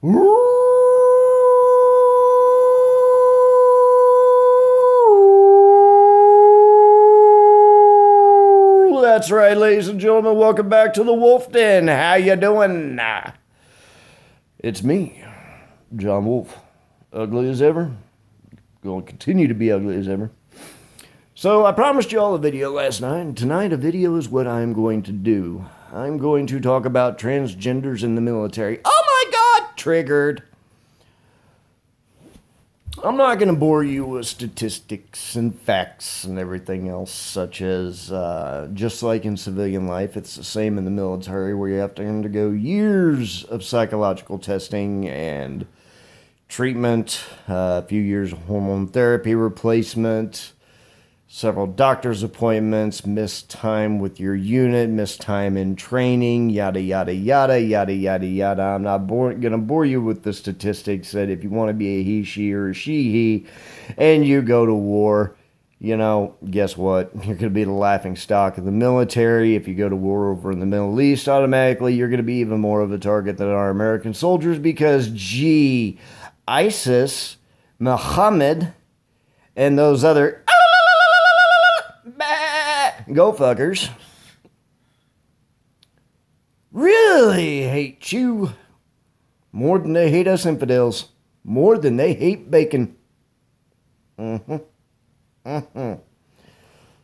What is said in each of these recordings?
That's right, ladies and gentlemen. Welcome back to the Wolf Den. How you doing? It's me, John Wolf. Ugly as ever. Going to continue to be ugly as ever. So I promised you all a video last night, and tonight a video is what I'm going to do. I'm going to talk about transgenders in the military. Oh my God! Triggered. I'm not going to bore you with statistics and facts and everything else, such as just like in civilian life, it's the same in the military where you have to undergo years of psychological testing and treatment, a few years of hormone therapy replacement, several doctor's appointments, missed time with your unit, missed time in training, yada, yada, yada, yada, yada, yada. I'm not going to bore you with the statistics that if you want to be a he, she, or a she, he, and you go to war, you know, guess what? You're going to be the laughing stock of the military. If you go to war over in the Middle East, automatically you're going to be even more of a target than our American soldiers because, gee, ISIS, Muhammad, and those other go fuckers really hate you more than they hate us infidels, more than they hate bacon.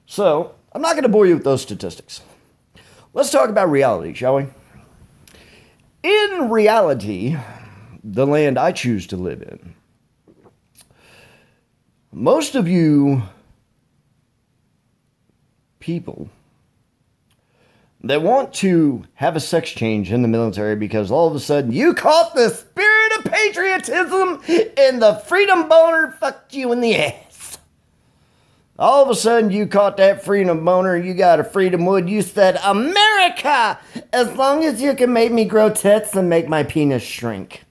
So, I'm not going to bore you with those statistics. Let's talk about reality, shall we? In reality, the land I choose to live in, most of you people that want to have a sex change in the military because all of a sudden you caught the spirit of patriotism and the freedom boner fucked you in the ass. All of a sudden you caught that freedom boner, you got a freedom wood, you said, America, as long as you can make me grow tits and make my penis shrink.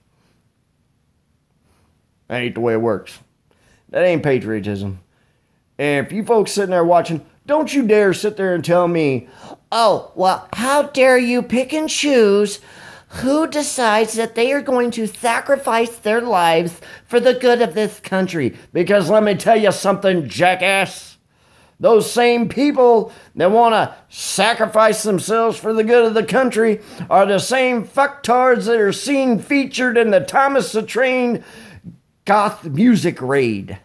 That ain't the way it works. That ain't patriotism. And if you folks sitting there watching, don't you dare sit there and tell me, oh, well, how dare you pick and choose who decides that they are going to sacrifice their lives for the good of this country. Because let me tell you something, jackass. Those same people that want to sacrifice themselves for the good of the country are the same fucktards that are seen featured in the Thomas the Train goth music raid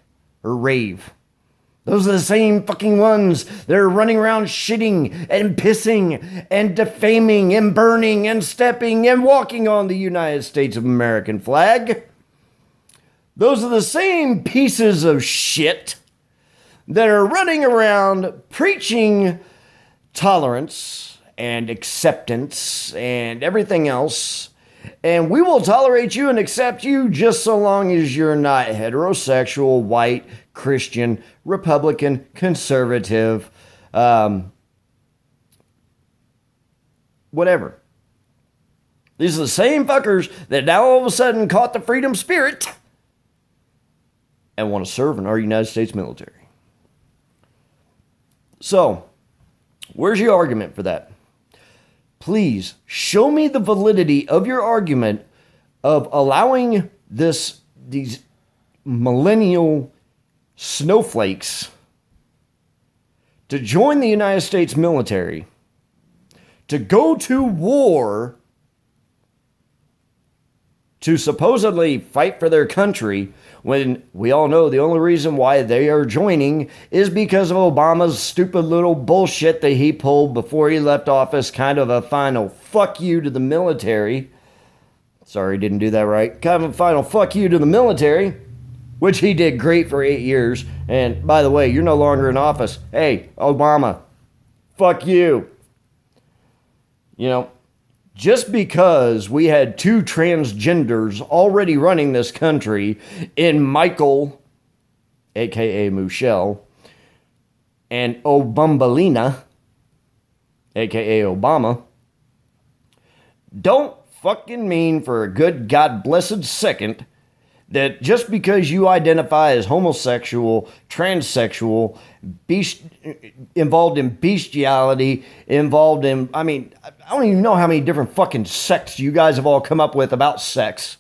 or rave. Those are the same fucking ones that are running around shitting and pissing and defaming and burning and stepping and walking on the United States of American flag. Those are the same pieces of shit that are running around preaching tolerance and acceptance and everything else. And we will tolerate you and accept you just so long as you're not heterosexual, white, Christian, Republican, conservative, whatever. These are the same fuckers that now all of a sudden caught the freedom spirit and want to serve in our United States military. So, where's your argument for that? Please show me the validity of your argument of allowing these millennial snowflakes to join the United States military, to go to war, to supposedly fight for their country, when we all know the only reason why they are joining is because of Obama's stupid little bullshit that he pulled before he left office, kind of a final fuck you to the military. Sorry, didn't do that right. Kind of a final fuck you to the military, which he did great for 8 years. And by the way, you're no longer in office. Hey, Obama, fuck you. You know, just because we had two transgenders already running this country in Michael, a.k.a. Michelle, and Obambalina, a.k.a. Obama, don't fucking mean for a good God-blessed second that just because you identify as homosexual, transsexual, involved in bestiality, involved in, I don't even know how many different fucking sects you guys have all come up with about sex.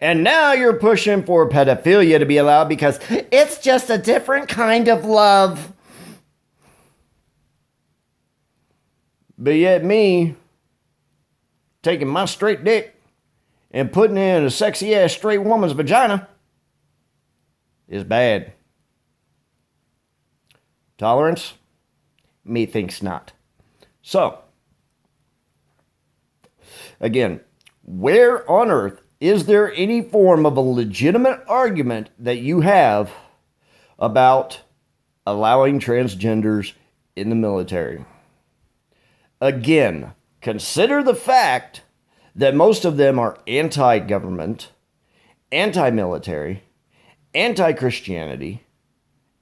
And now you're pushing for pedophilia to be allowed because it's just a different kind of love. But yet me taking my straight dick and putting it in a sexy ass straight woman's vagina is bad. Tolerance? Me thinks not. So, again, where on earth is there any form of a legitimate argument that you have about allowing transgenders in the military? Again, consider the fact that most of them are anti-government, anti-military, anti-Christianity,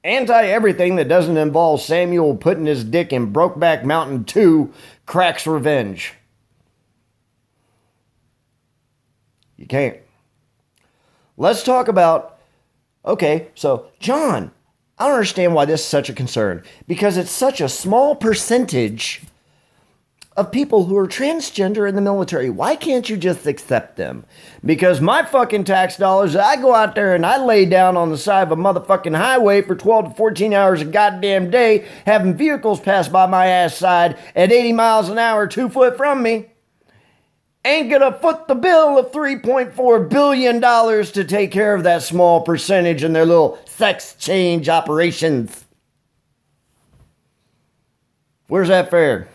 anti-everything that doesn't involve Samuel putting his dick in Brokeback Mountain 2, Crack's Revenge. You can't. Let's talk about, okay, so John, I don't understand why this is such a concern. Because it's such a small percentage of people who are transgender in the military. Why can't you just accept them? Because my fucking tax dollars, I go out there and I lay down on the side of a motherfucking highway for 12 to 14 hours a goddamn day, having vehicles pass by my ass side at 80 miles an hour 2 foot from me. Ain't gonna foot the bill of $3.4 billion to take care of that small percentage in their little sex change operations. Where's that fair?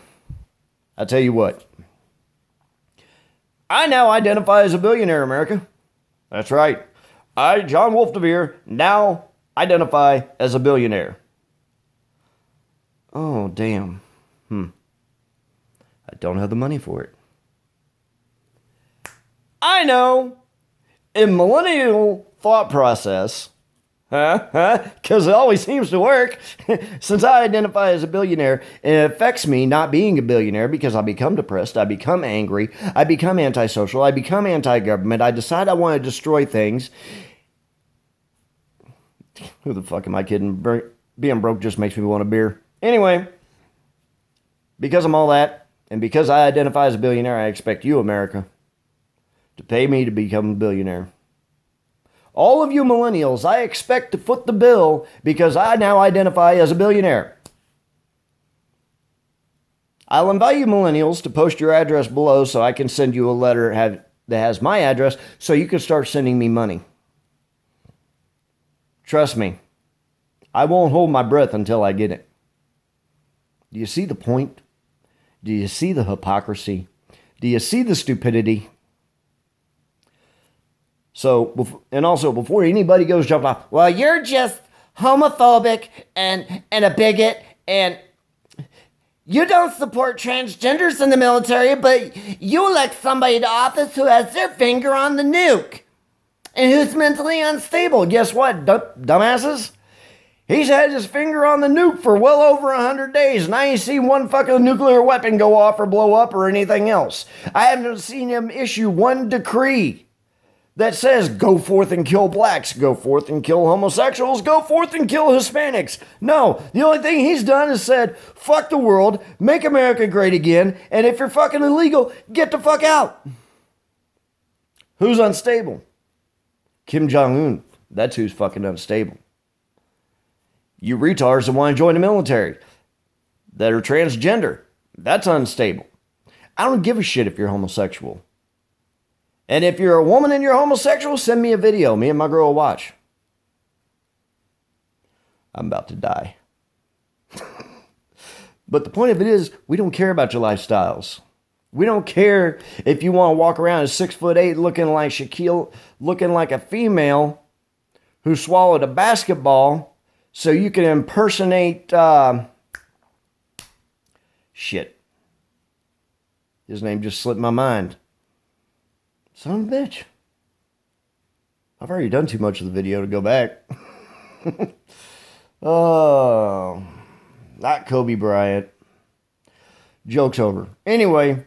I'll tell you what. I now identify as a billionaire, America. That's right. I, John Wolf DeVere, now identify as a billionaire. Oh, damn. I don't have the money for it. I know. In millennial thought process, because it always seems to work. Since I identify as a billionaire, it affects me not being a billionaire because I become depressed, I become angry, I become antisocial, I become anti-government, I decide I want to destroy things. Who the fuck am I kidding? Being broke just makes me want a beer. Anyway, because I'm all that, and because I identify as a billionaire, I expect you, America, to pay me to become a billionaire. All of you millennials, I expect to foot the bill because I now identify as a billionaire. I'll invite you millennials to post your address below so I can send you a letter that has my address so you can start sending me money. Trust me, I won't hold my breath until I get it. Do you see the point? Do you see the hypocrisy? Do you see the stupidity? So, and also, before anybody goes jumping off, well, you're just homophobic and a bigot, and you don't support transgenders in the military, but you elect somebody to office who has their finger on the nuke and who's mentally unstable. Guess what, dumbasses? He's had his finger on the nuke for well over 100 days, and I ain't seen one fucking nuclear weapon go off or blow up or anything else. I haven't seen him issue one decree that says, go forth and kill blacks, go forth and kill homosexuals, go forth and kill Hispanics. No, the only thing he's done is said, fuck the world, make America great again, and if you're fucking illegal, get the fuck out. Who's unstable? Kim Jong-un. That's who's fucking unstable. You retards that want to join the military, that are transgender, that's unstable. I don't give a shit if you're homosexual. And if you're a woman and you're homosexual, send me a video. Me and my girl will watch. I'm about to die. But the point of it is, we don't care about your lifestyles. We don't care if you want to walk around at 6'8", looking like Shaquille, looking like a female who swallowed a basketball so you can impersonate, shit. His name just slipped my mind. Son of a bitch. I've already done too much of the video to go back. Oh, not Kobe Bryant. Joke's over. Anyway,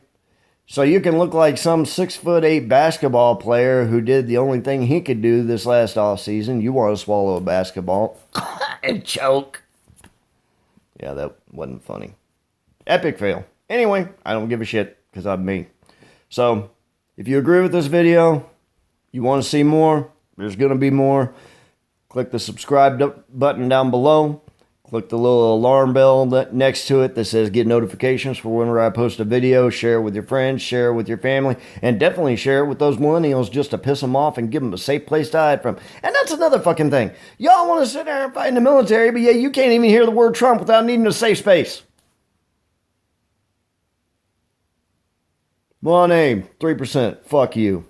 so you can look like some 6'8" basketball player who did the only thing he could do this last off season. You want to swallow a basketball and choke. Yeah, that wasn't funny. Epic fail. Anyway, I don't give a shit because I'm me. So, if you agree with this video, You want to see more? There's going to be more. Click the subscribe button down below. Click the little alarm bell next to it that says get notifications for whenever I post a video. Share it with your friends, share it with your family, and definitely share it with those millennials just to piss them off and give them a safe place to hide from. And that's another fucking thing. Y'all want to sit there and fight in the military, but yeah, you can't even hear the word Trump without needing a safe space. 1A, 3%, fuck you.